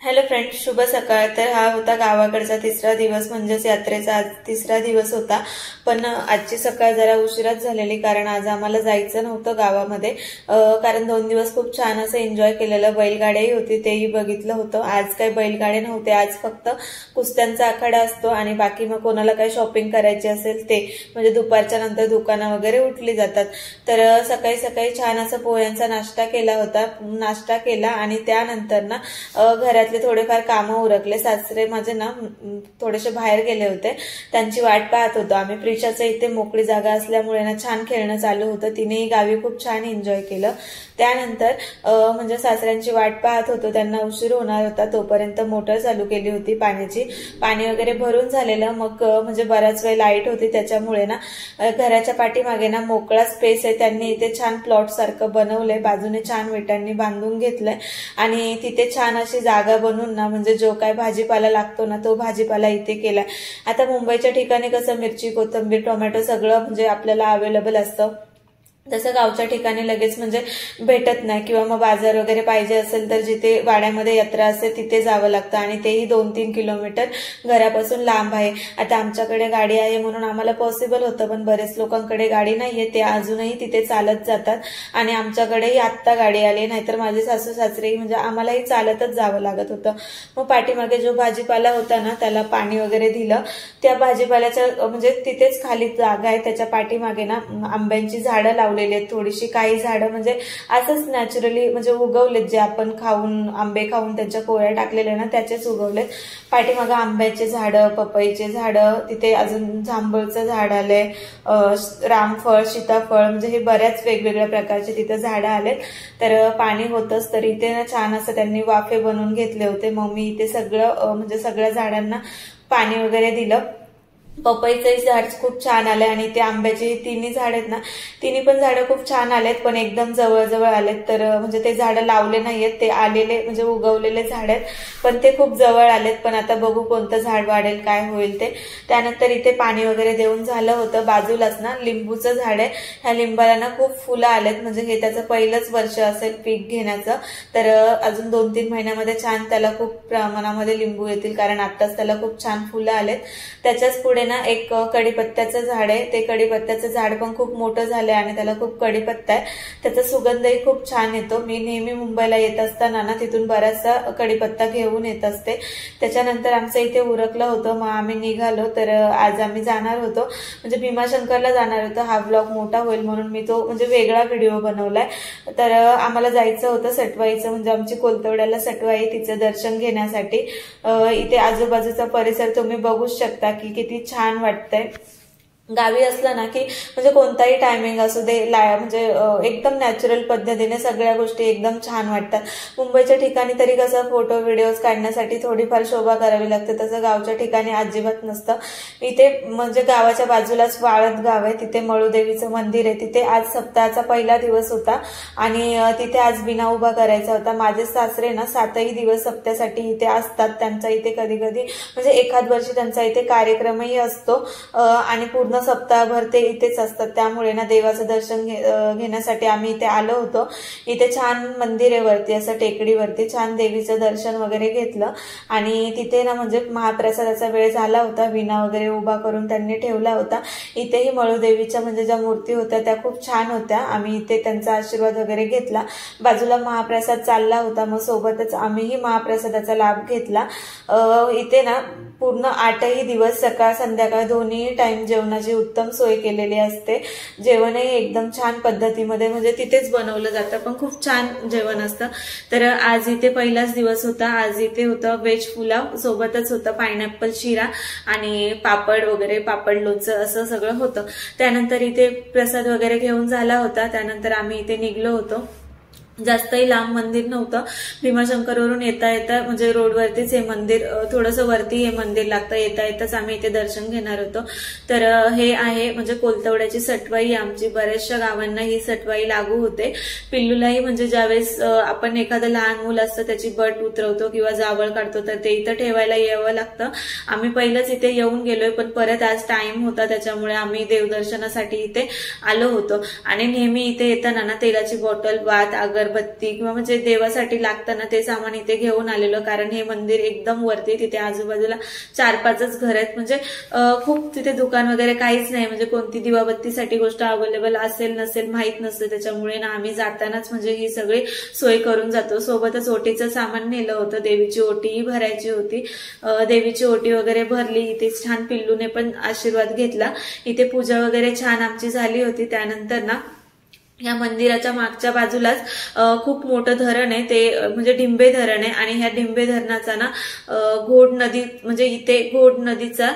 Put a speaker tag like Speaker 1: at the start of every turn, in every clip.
Speaker 1: Hello friends, शुभ सकाळ। तर हा होता गावाकडचा तिसरा दिवस, म्हणजेच यात्रेचा आज तिसरा दिवस होता। पण आजची सकाळ जरा उशिराच झालेली, कारण आज आम्हाला जायचं नव्हतं गावामध्ये। कारण 2 दिवस खूप छान असं एन्जॉय केलेलं, बैलगाड्याही होती तेही बघितलं होतं। आज काही बैलगाडे नव्हते, आज फक्त कुस्त्यांचा आखाडा असतो आणि बाकी मग कोणाला काही शॉपिंग करायची असेल ते, म्हणजे दुपारच्या नंतर दुकानं वगैरे उठली जातात। तर सकाळी सकाळी छान असं पोह्यांचा नाश्ता केला होता, नाश्ता केला आणि त्यानंतर ना घरात थोडेफार कामं उरकले। सासरे माझे ना थोडेसे बाहेर गेले होते, त्यांची वाट पाहत होतो आम्ही। प्रिशाचं इथे मोकळी जागा असल्यामुळे ना छान खेळणं चालू होतं, तिनेही गावी खूप छान एन्जॉय केलं। त्यानंतर म्हणजे सासऱ्यांची वाट पाहत होतो, त्यांना उशीर होणार होता, तोपर्यंत मोटर चालू केली होती पाण्याची। पाणी वगैरे भरून झालेलं, मग म्हणजे बराच वेळ लाईट होती, त्याच्यामुळे ना घराच्या पाठीमागे ना मोकळा स्पेस आहे, त्यांनी इथे छान प्लॉट सारखं बनवलंय, बाजूने छान विटांनी बांधून घेतलंय आणि तिथे छान अशी जागा बनवून ना म्हणजे जो काय भाजीपाला लागतो ना तो भाजीपाला इथे केलाय। आता मुंबईच्या ठिकाणी कसं मिरची, कोथिंबीर, टोमॅटो सगळं म्हणजे आपल्याला अवेलेबल असतं, तसं गावच्या ठिकाणी लगेच म्हणजे भेटत नाही, किंवा मग बाजार वगैरे पाहिजे असेल तर जिथे वाड्यामध्ये यात्रा असते तिथे जावं लागतं आणि तेही 2-3 किलोमीटर घरापासून लांब आहे। आता आमच्याकडे गाडी आहे म्हणून आम्हाला पॉसिबल होतं, पण बरेच लोकांकडे गाडी नाहीये, ते अजूनही तिथे चालत जातात आणि आमच्याकडेही आत्ता गाडी आली, नाहीतर माझे सासू सासरे म्हणजे आम्हालाही चालतच जावं लागत होतं। मग पाठीमागे जो भाजीपाला होता ना त्याला पाणी वगैरे दिलं, त्या भाजीपाल्याच्या म्हणजे तिथेच खाली जागा आहे, त्याच्या पाठीमागे ना आंब्यांची झाडं लावलेली आहेत, थोडीशी काही झाडं म्हणजे असंच नॅचरली म्हणजे उगवलेत, जे आपण खाऊन आंबे खाऊन त्यांच्या कोया टाकलेल्या ना त्याचेच उगवलेत। पाठीमागे आंब्याचे झाडं, पपईचे झाडं, तिथे अजून जांभळचं झाड आलंय, रामफळ, सीताफळ, म्हणजे हे बऱ्याच वेगवेगळ्या प्रकारचे तिथे झाडं आलेत। तर पाणी होतंच, तर इथे ना छान असं त्यांनी वाफे बनवून घेतले होते। मग मी इथे सगळं म्हणजे सगळ्या झाडांना पाणी वगैरे दिलं। पपईचंही झाड खूप छान आलंय आणि ते आंब्याची तिन्ही झाड आहेत ना, तिन्ही पण झाडं खूप छान आलेत, पण एकदम जवळ आलेत। तर म्हणजे ते झाडं लावले नाहीयेत, ते आलेले म्हणजे उगवलेले झाड आहेत, पण ते खूप जवळ आलेत। पण आता बघू कोणतं झाड वाढेल, काय होईल ते। त्यानंतर इथे पाणी वगैरे देऊन झालं होतं। बाजूलाच ना लिंबूचं झाड आहे, ह्या लिंबाला ना खूप फुलं आलेत, म्हणजे हे त्याचं पहिलंच वर्ष असेल पीक घेण्याचं। तर अजून 2-3 महिन्यामध्ये छान त्याला खूप प्रमाणामध्ये लिंबू येतील, कारण आत्ताच त्याला खूप छान फुलं आलेत। त्याच्याच पुढे ना एक कडीपत्त्याचं झाड आहे, ते कडीपत्त्याचं झाड पण खूप मोठं झालंय आणि त्याला खूप कडीपत्ता आहे, त्याचा सुगंधही खूप छान येतो। मी नेहमी मुंबईला येत असताना ना तिथून बराचसा कडीपत्ता घेऊन येत असते। त्याच्यानंतर आमचं इथे उरकलं होतं, मग आम्ही निघालो। तर आज आम्ही जाणार होतो म्हणजे भीमाशंकरला जाणार होतो, हा ब्लॉग मोठा होईल म्हणून मी तो म्हणजे वेगळा व्हिडिओ बनवलाय। तर आम्हाला जायचं होतं सटवाईचं, म्हणजे आमची कोलतवड्याला सटवाई, तिचं दर्शन घेण्यासाठी। इथे आजूबाजूचा परिसर तुम्ही बघूच शकता की किती छान वाटतंय। गावी असलं ना की म्हणजे कोणताही टायमिंग असू दे, म्हणजे एकदम नॅचरल पद्धतीने सगळ्या गोष्टी एकदम छान वाटतात। मुंबईच्या ठिकाणी तरी कसं फोटो व्हिडिओज काढण्यासाठी थोडीफार शोभा करावी लागते, तसं गावच्या ठिकाणी अजिबात नसतं। इथे म्हणजे गावाच्या बाजूलाच वाळत गाव आहे, तिथे मळूदेवीचं मंदिर आहे, तिथे आज सप्ताहाचा पहिला दिवस होता आणि तिथे आज बिना उभा करायचा होता। माझे सासरे ना 7ही दिवस सप्त्यासाठी इथे असतात, त्यांचा इथे कधी कधी म्हणजे एखाद वर्षी त्यांचा इथे कार्यक्रमही असतो आणि पूर्ण सप्ताहभर ते इथेच असतात। त्यामुळे ना देवाचं दर्शन घेण्यासाठी आम्ही इथे आलो होतो। इथे छान मंदिर आहे वरती, असं टेकडीवरती छान देवीचं दर्शन वगैरे घेतलं आणि तिथे ना म्हणजे महाप्रसादाचा वेळ झाला होता, विना वगैरे उभा करून त्यांनी ठेवला होता। इथेही मळूदेवीच्या म्हणजे ज्या मूर्ती होत्या त्या खूप छान होत्या, आम्ही इथे त्यांचा आशीर्वाद वगैरे घेतला। बाजूला महाप्रसाद चालला होता, मग सोबतच आम्हीही महाप्रसादाचा लाभ घेतला। इथे ना पूर्ण 8ही दिवस सकाळ संध्याकाळ दोन्ही टाइम जेवणाची उत्तम सोय केलेली असते। जेवणही एकदम छान पद्धतीमध्ये म्हणजे तिथेच बनवलं जातं, पण खूप छान जेवण असतं। तर आज इथे पहिलाच दिवस होता, आज इथे होतं व्हेज पुलाव, सोबतच होतं पायनॅपल शिरा आणि पापड वगैरे, पापड लोणचं असं सगळं होतं। त्यानंतर इथे प्रसाद वगैरे घेऊन झाला होता, त्यानंतर आम्ही इथे निघलो होतो। जास्तही लांब मंदिर नव्हतं, भीमाशंकरवरून येता येता म्हणजे रोडवरतीच हे मंदिर, थोडंसं वरती हे मंदिर लागतं, येता येताच आम्ही इथे दर्शन घेणार होतो। तर हे आहे म्हणजे कोलतवड्याची सटवाई आमची, बऱ्याचशा गावांना ही सटवाई लागू होते। पिल्लूलाही म्हणजे ज्यावेळेस आपण एखादं लहान मूल असतं त्याची बट उतरवतो किंवा जावळ काढतो तर ते इथं ठेवायला यावं लागतं। आम्ही पहिलंच इथे येऊन गेलोय, पण परत आज टाइम होता त्याच्यामुळे आम्ही देवदर्शनासाठी इथे आलो होतो। आणि नेहमी इथे येताना ना तेलाची बॉटल, वात, अगर अगरबत्ती किंवा म्हणजे देवासाठी लागतं ना ते सामान इथे घेऊन आलेलो, कारण हे मंदिर एकदम वरती, तिथे आजूबाजूला 4-5च घर आहेत, म्हणजे खूप तिथे दुकान वगैरे काहीच नाही, म्हणजे कोणती दिवाबत्तीसाठी गोष्ट अवेलेबल असेल नसेल माहित नसते, त्याच्यामुळे ना आम्ही जातानाच म्हणजे ही सगळी सोय करून जातो. सोबतच ओटीचं सामान नेलं होतं, देवीची ओटीही भरायची होती. देवीची ओटी वगैरे भरली, इथे छान पिल्लूने पण आशीर्वाद घेतला. इथे पूजा वगैरे छान आमची झाली होती. त्यानंतर ना या मंदिराच्या मागच्या बाजूलाच खूप मोठं धरण आहे, ते म्हणजे डिंबे धरण आहे, आणि ह्या डिंबे धरणाचा ना घोड नदी म्हणजे इथे घोड नदीचा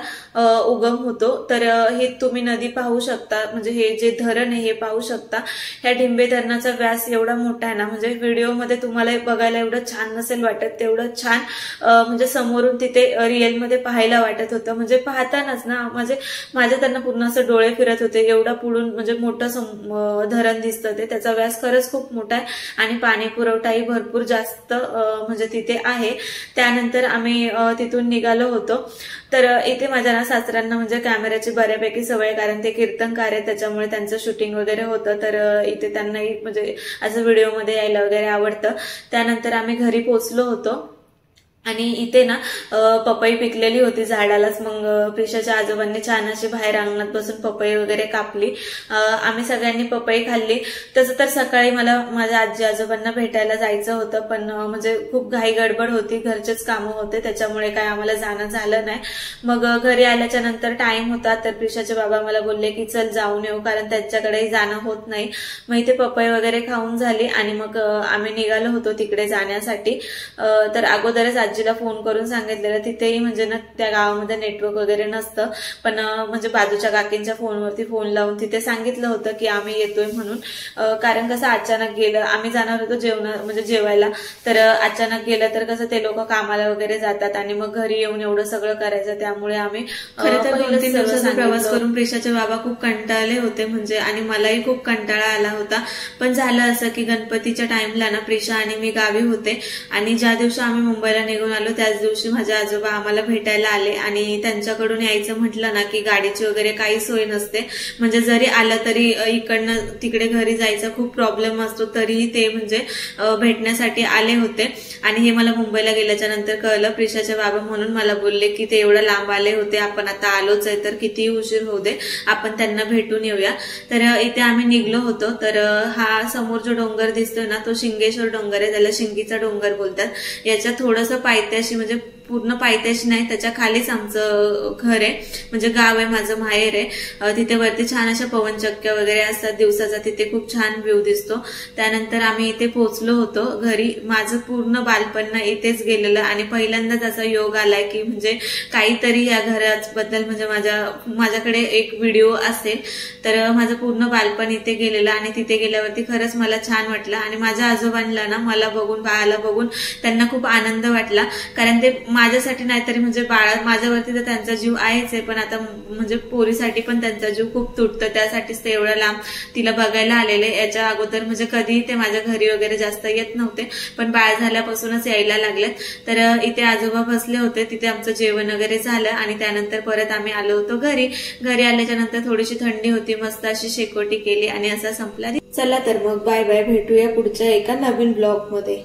Speaker 1: उगम होतो. तर हे तुम्ही नदी पाहू शकता, म्हणजे हे जे धरण आहे हे पाहू शकता. ह्या डिंबे धरणाचा व्यास एवढा मोठा आहे ना, म्हणजे व्हिडिओमध्ये तुम्हाला बघायला एवढं छान नसेल वाटत, तेवढं छान म्हणजे समोरून तिथे रिअलमध्ये पाहायला वाटत होतं. म्हणजे पाहतानाच ना माझे त्यांना पूर्ण असं डोळे फिरत होते, एवढा पुढून म्हणजे मोठं धरण दिसतं ते. त्याचा व्यास खरंच खूप मोठा आहे आणि पाणी पुरवठाही भरपूर जास्त म्हणजे तिथे आहे. त्यानंतर आम्ही तिथून निघालो होतो. तर इथे माझ्या ना सासऱ्यांना म्हणजे कॅमेऱ्याची बऱ्यापैकी सवय, कारण ते कीर्तनकार आहे, त्याच्यामुळे त्यांचं शूटिंग वगैरे होतं. तर इथे त्यांनाही म्हणजे असं व्हिडिओमध्ये यायला वगैरे आवडतं. त्यानंतर आम्ही घरी पोहोचलो होतो आणि इथे ना पपई पिकलेली होती झाडालाच. मग प्रिशाच्या आजोबांनी छान अशी बाहेर अंगणात बसून पपई वगैरे कापली. आम्ही सगळ्यांनी पपई खाल्ली. तसं तर सकाळी मला माझ्या आजी आजोबांना भेटायला जायचं होतं, पण म्हणजे खूप घाई गडबड होती, घरचेच कामं होते, त्याच्यामुळे काय आम्हाला जाणं झालं नाही. मग घरी आल्याच्या नंतर टाइम होता, तर प्रिशाचे बाबा मला बोलले की चल जाऊन येऊ, कारण त्यांच्याकडेही जाणं होत नाही. मग इथे पपई वगैरे खाऊन झाली आणि मग आम्ही निघालो होतो तिकडे जाण्यासाठी. तर अगोदरच आजीला फोन करून सांगितलेलं, तिथेही म्हणजे ना त्या गावामध्ये नेटवर्क वगैरे नसतं, पण म्हणजे बाजूच्या काकींच्या फोनवरती फोन लावून तिथे सांगितलं होतं की आम्ही येतोय म्हणून. कारण कसं अचानक गेलं, आम्ही जाणार होतो म्हणजे जेवायला, तर अचानक गेलं तर कसं ते लोक कामाला वगैरे जातात आणि मग घरी येऊन एवढं सगळं करायचं, त्यामुळे आम्ही खरं तर 2-3 दिवसाचा प्रवास करून प्रिशाचे बाबा खूप कंटाळले होते म्हणजे, आणि मलाही खूप कंटाळा आला होता. पण झालं असं की गणपतीच्या टाइमला ना प्रिशा आणि मी गावी होते, आणि ज्या दिवशी आम्ही मुंबईला निघून आलो त्याच दिवशी माझे आजोबा आम्हाला भेटायला आले. आणि त्यांच्याकडून यायचं म्हटलं ना की गाडीची वगैरे काही सोय नसते, म्हणजे जरी आलं तरी इकडनं तिकडे घरी जायचा खूप प्रॉब्लेम असतो, तरीही ते म्हणजे भेटण्यासाठी आले होते. आणि हे मला मुंबईला गेल्याच्या नंतर कळलं. प्रिशाचे बाबा म्हणून मला बोलले की ते एवढं लांब आले होते, आपण आता आलोच आहे, तर कितीही उशीर होऊ दे आपण त्यांना भेटून येऊया. तर इथे आम्ही निघलो होतो. तर हा समोर जो डोंगर दिसतोय ना तो शिंगेश्वर डोंगर आहे, त्याला शिंगीचा डोंगर बोलतात. याच्या थोडंसं पायथ्याशी म्हणजे पूर्ण पायथ्याशी नाही, त्याच्या खालीच आमचं घर आहे, म्हणजे गाव आहे, माझं माहेर आहे. तिथे वरती छान अशा पवनचक्क्या वगैरे असतात दिवसाचा, तिथे खूप छान व्ह्यू दिसतो. त्यानंतर आम्ही इथे पोहोचलो होतो घरी. माझं पूर्ण बालपण इथेच गेलेलं आणि पहिल्यांदाच असा योग आलाय की म्हणजे काहीतरी या घराबद्दल म्हणजे माझ्याकडे एक व्हिडिओ असेल. तर माझं पूर्ण बालपण इथे गेलेलं आणि तिथे गेल्यावरती खरंच मला छान वाटलं. आणि माझ्या आजोबांना ना मला बघून, बाळाला बघून त्यांना खूप आनंद वाटला, कारण ते माझ्यासाठी नाहीतरी म्हणजे माझ्यावरती तर त्यांचा जीव आहेच आहे, पण आता म्हणजे पोरीसाठी पण त्यांचा जीव खूप तुटतं, त्यासाठीच ते एवढं लांब तिला बघायला आलेले. याच्या अगोदर म्हणजे कधी ते माझ्या घरी वगैरे जास्त येत नव्हते, पण बाळ झाल्यापासूनच यायला लागलेत. तर इथे आजोबा बसले होते, तिथे आमचं जेवण वगैरे झालं आणि त्यानंतर परत आम्ही आलो होतो घरी. घरी आल्याच्या नंतर थोडीशी थंडी होती, मस्त अशी शेकोटी केली आणि असा संपला. चला तर मग बाय बाय, भेटूया पुढच्या एका नवीन ब्लॉग मध्ये.